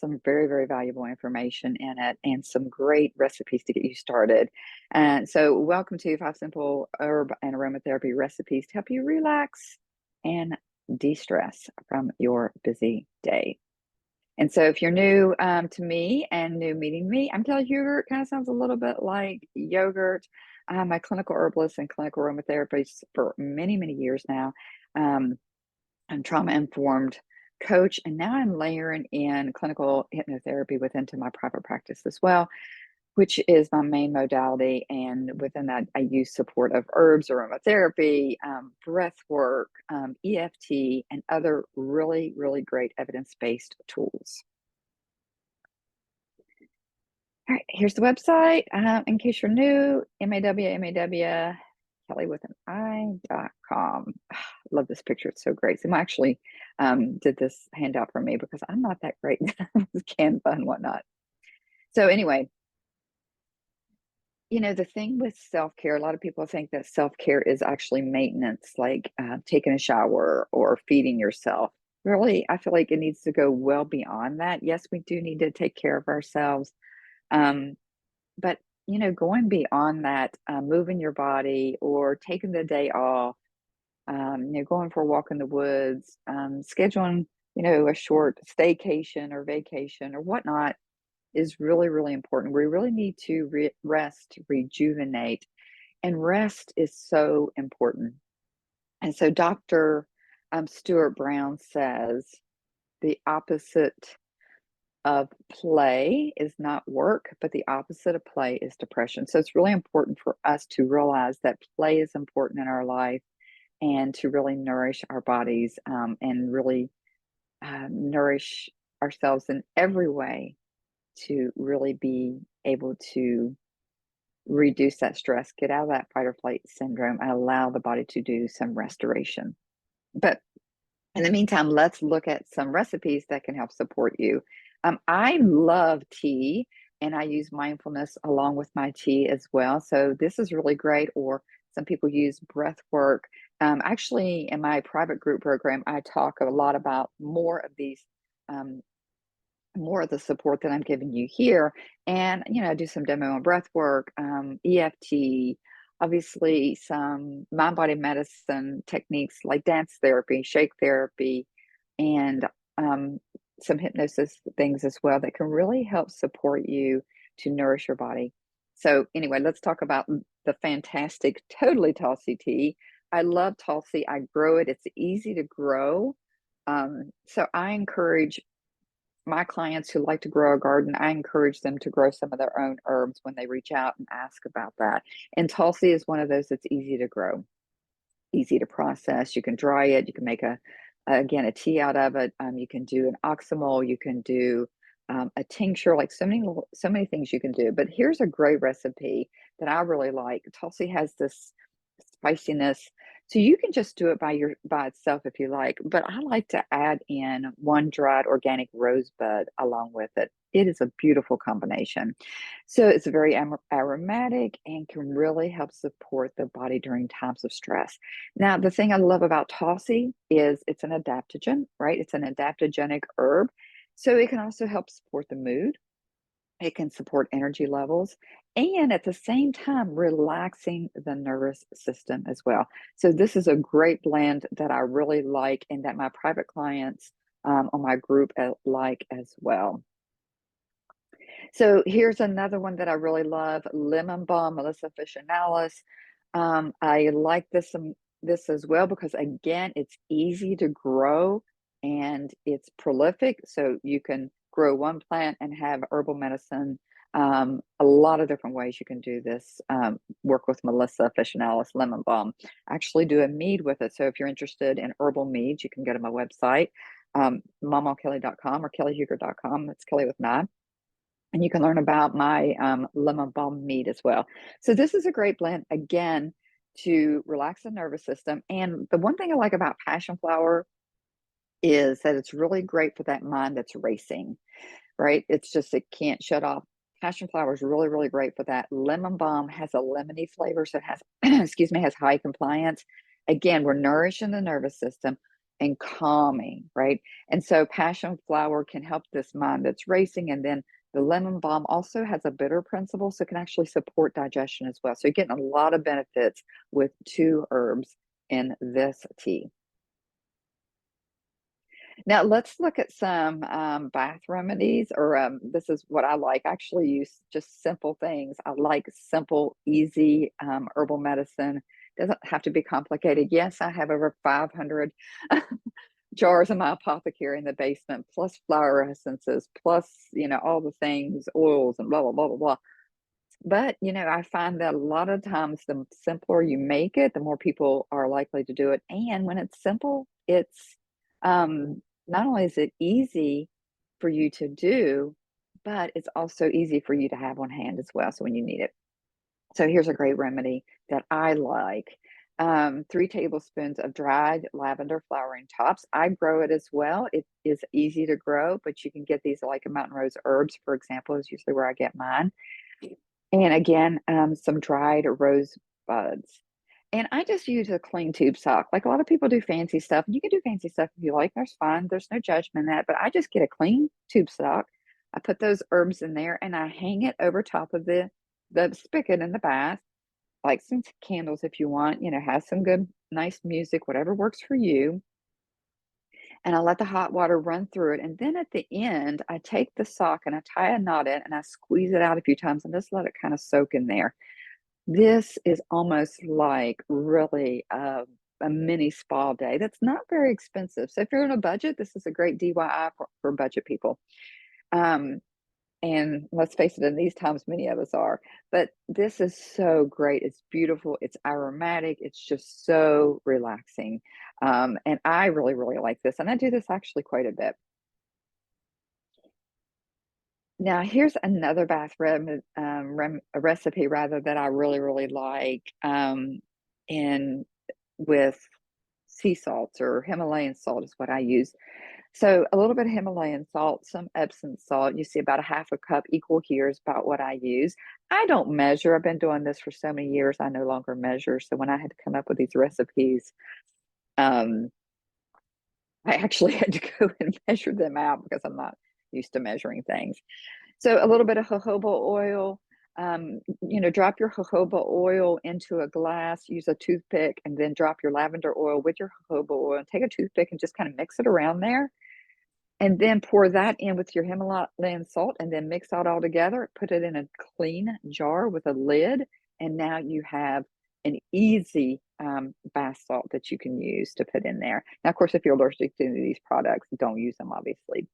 some very, very valuable information in it and some great recipes to get you started. And so, welcome to 5 simple herb and aromatherapy recipes to help you relax and de-stress from your busy day. And so, if you're new to me and new meeting me, I'm Kelly Huger. It kind of sounds a little bit like yogurt. I'm a clinical herbalist and clinical aromatherapist for many, many years now. Um, I'm trauma informed coach, and now I'm layering in clinical hypnotherapy into my private practice as well, which is my main modality. And within that, I use support of herbs, aromatherapy, breath work, EFT, and other really, really great evidence based tools. All right, here's the website. In case you're new, MAW, Kelly with an I.com. Love this picture. It's so great. Someone actually did this handout for me because I'm not that great with Canva and whatnot. So anyway, the thing with self-care, a lot of people think that self-care is actually maintenance, like taking a shower or feeding yourself. Really, I feel like it needs to go well beyond that. Yes, we do need to take care of ourselves. Um, but going beyond that, moving your body or taking the day off, going for a walk in the woods, scheduling, a short staycation or vacation or whatnot is really, really important. We really need to rest, rejuvenate, and rest is so important. And so Dr. Stuart Brown says the opposite of play is not work, but the opposite of play is depression. So it's really important for us to realize that play is important in our life and to really nourish our bodies and really nourish ourselves in every way to really be able to reduce that stress, get out of that fight or flight syndrome, and allow the body to do some restoration. But in the meantime, let's look at some recipes that can help support you. I love tea and I use mindfulness along with my tea as well. So this is really great. Or some people use breath work. Actually, in my private group program, I talk a lot about more of these, more of the support that I'm giving you here. And, I do some demo on breath work, EFT, obviously some mind body medicine techniques like dance therapy, shake therapy, and some hypnosis things as well that can really help support you to nourish your body. So, anyway, let's talk about the fantastic, totally Tulsi tea. I love Tulsi. I grow it, it's easy to grow. So, I encourage my clients who like to grow a garden, I encourage them to grow some of their own herbs when they reach out and ask about that. And Tulsi is one of those that's easy to grow, easy to process. You can dry it. You can make again, a tea out of it. You can do an oxymol. You can do a tincture, like so many things you can do. But here's a great recipe that I really like. Tulsi has this spiciness. So you can just do it by itself if you like, but I like to add in one dried organic rosebud along with it. It is a beautiful combination. So it's very aromatic and can really help support the body during times of stress. Now, the thing I love about Tulsi is it's an adaptogen, right? It's an adaptogenic herb. So it can also help support the mood. It can support energy levels and at the same time relaxing the nervous system as well. So this is a great blend that I really like and that my private clients on my group like as well. So here's another one that I really love, lemon balm, Melissa officinalis. I like this as well because again, it's easy to grow and it's prolific. So you can grow one plant and have herbal medicine. A lot of different ways you can do this. Work with Melissa officinalis lemon balm. Actually do a mead with it. So if you're interested in herbal meads, you can go to my website, momokelly.com or kellyhuger.com. That's Kelly with an I. And you can learn about my lemon balm mead as well. So this is a great blend, again, to relax the nervous system. And the one thing I like about passion flower is that it's really great for that mind that's racing, right? It's just, it can't shut off. Passion flower is really, really great for that. Lemon balm has a lemony flavor, so it has, excuse me, has high compliance. Again, we're nourishing the nervous system. and calming, right? And so passion flower can help this mind that's racing. And then the lemon balm also has a bitter principle, so it can actually support digestion as well. So you're getting a lot of benefits with two herbs in this tea. Now let's look at some bath remedies, or this is what I like. I actually use just simple things. I like simple, easy herbal medicine. Doesn't have to be complicated. Yes, I have over 500 jars in my apothecary in the basement, plus flower essences, plus all the things, oils, and blah blah blah blah blah. But, I find that a lot of times the simpler you make it, the more people are likely to do it. And when it's simple, it's not only is it easy for you to do, but it's also easy for you to have on hand as well. So when you need it. So here's a great remedy that I like. 3 tablespoons of dried lavender flowering tops. I grow it as well. It is easy to grow, but you can get these like a mountain rose herbs, for example, is usually where I get mine. And again, some dried rose buds. And I just use a clean tube sock. Like a lot of people do fancy stuff. You can do fancy stuff if you like. That's fine. There's no judgment in that. But I just get a clean tube sock. I put those herbs in there and I hang it over top of the spigot in the bath. Like some candles if you want. Have some good, nice music, whatever works for you. And I let the hot water run through it. And then at the end, I take the sock and I tie a knot in and I squeeze it out a few times and just let it kind of soak in there. This is almost like really a mini spa day that's not very expensive. So if you're on a budget, this is a great DIY for budget people. Um, and let's face it, in these times, many of us are. But this is so great. It's beautiful. It's aromatic. It's just so relaxing. And I really, really like this. And I do this actually quite a bit. Now, here's another bath a recipe rather that I really, really like. And with sea salts or Himalayan salt is what I use. So a little bit of Himalayan salt, some Epsom salt. You see about a half a cup equal here is about what I use. I don't measure. I've been doing this for so many years. I no longer measure. So when I had to come up with these recipes, um, I actually had to go and measure them out because I'm not used to measuring things. So a little bit of jojoba oil. Drop your jojoba oil into a glass, use a toothpick, and then drop your lavender oil with your jojoba oil and take a toothpick and just kind of mix it around there. And then pour that in with your Himalayan salt and then mix that all together. Put it in a clean jar with a lid. And now you have an easy bath salt that you can use to put in there. Now, of course, if you're allergic to these products, don't use them, obviously.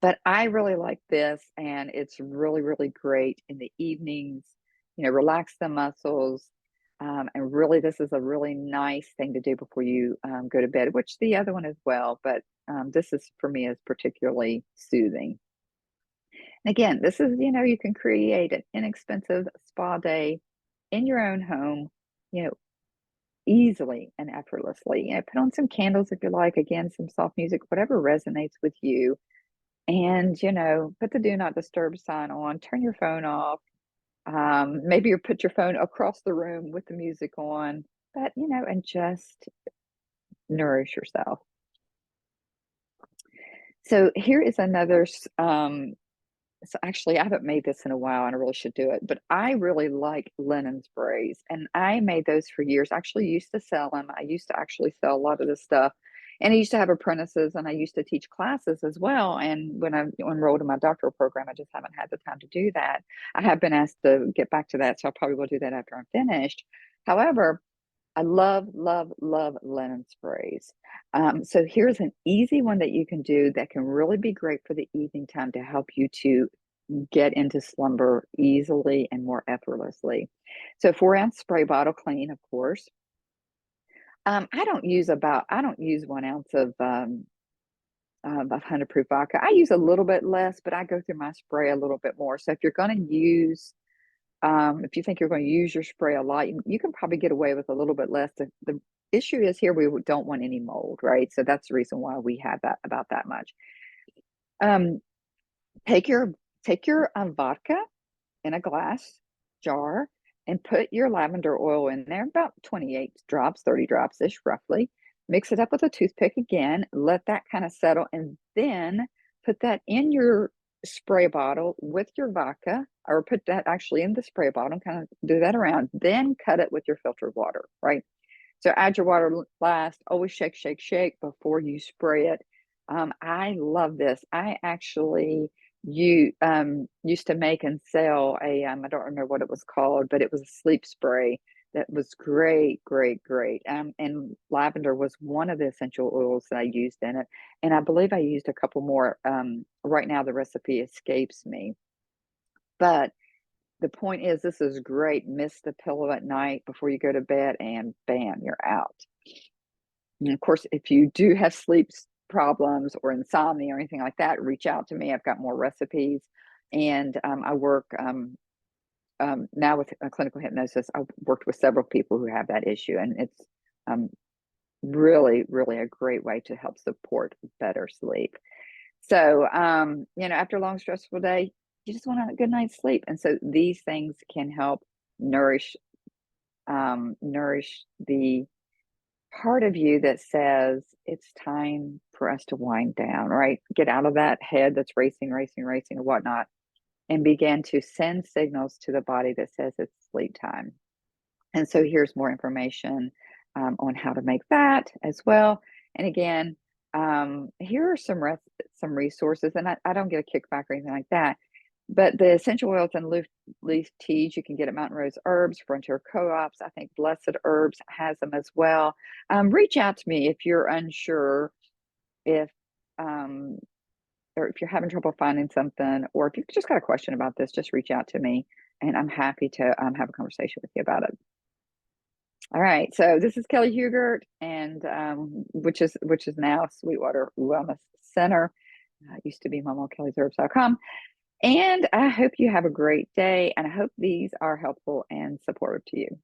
But I really like this, and it's really, really great in the evenings, relax the muscles. And really, this is a really nice thing to do before you go to bed, which the other one as well. But this is for me is particularly soothing. And again, this is, you can create an inexpensive spa day in your own home, you know, easily and effortlessly. Put on some candles if you like, again, some soft music, whatever resonates with you. And, put the do not disturb sign on, turn your phone off. Maybe you put your phone across the room with the music on, but, and just nourish yourself. So here is another so actually, I haven't made this in a while and I really should do it, but I really like linen sprays and I made those for years. I actually used to sell them. I used to actually sell a lot of this stuff. And I used to have apprentices and I used to teach classes as well. And when I enrolled in my doctoral program, I just haven't had the time to do that. I have been asked to get back to that, so I probably will do that after I'm finished. However, I love, love, love linen sprays. So here's an easy one that you can do that can really be great for the evening time to help you to get into slumber easily and more effortlessly. So 4-ounce spray bottle, clean, of course. I don't use 1 ounce of 100 proof vodka. I use a little bit less, but I go through my spray a little bit more. So if you're going to use if you think you're going to use your spray a lot, you can probably get away with a little bit less. The issue is here we don't want any mold, right? So that's the reason why we have that about that much. Um, take your vodka in a glass jar and put your lavender oil in there, about 28 drops, 30 drops ish, roughly. mix it up with a toothpick again, let that kind of settle, and then put that in your spray bottle with your vodka, or put that actually in the spray bottle and kind of do that around. Then cut it with your filtered water, right? So add your water last. Always shake, shake, shake before you spray it. I love this. I actually used to make and sell a I don't remember what it was called, but it was a sleep spray that was great, great, great. And lavender was one of the essential oils that I used in it, and I believe I used a couple more. Right now, the recipe escapes me, but the point is, this is great. Miss the pillow at night before you go to bed, and bam, you're out. And of course, if you do have problems or insomnia or anything like that, reach out to me. I've got more recipes, and I work now with clinical hypnosis. I've worked with several people who have that issue, and it's um, really, really a great way to help support better sleep. So, after a long, stressful day, you just want a good night's sleep. And so these things can help nourish, nourish the part of you that says it's time for us to wind down, right? Get out of that head that's racing, racing, racing, or whatnot, and begin to send signals to the body that says it's sleep time. And so here's more information on how to make that as well. And again, here are some resources, and I don't get a kickback or anything like that. But the essential oils and leaf teas you can get at Mountain Rose Herbs, Frontier Co-ops. I think Blessed Herbs has them as well. Reach out to me if you're unsure if um, or if you're having trouble finding something, or if you've just got a question about this. Just reach out to me, and I'm happy to have a conversation with you about it. All right, so this is Kelly Hugert, and which is now Sweetwater Wellness Center. It used to be MamaKelly'sHerbs.com. And I hope you have a great day, and I hope these are helpful and supportive to you.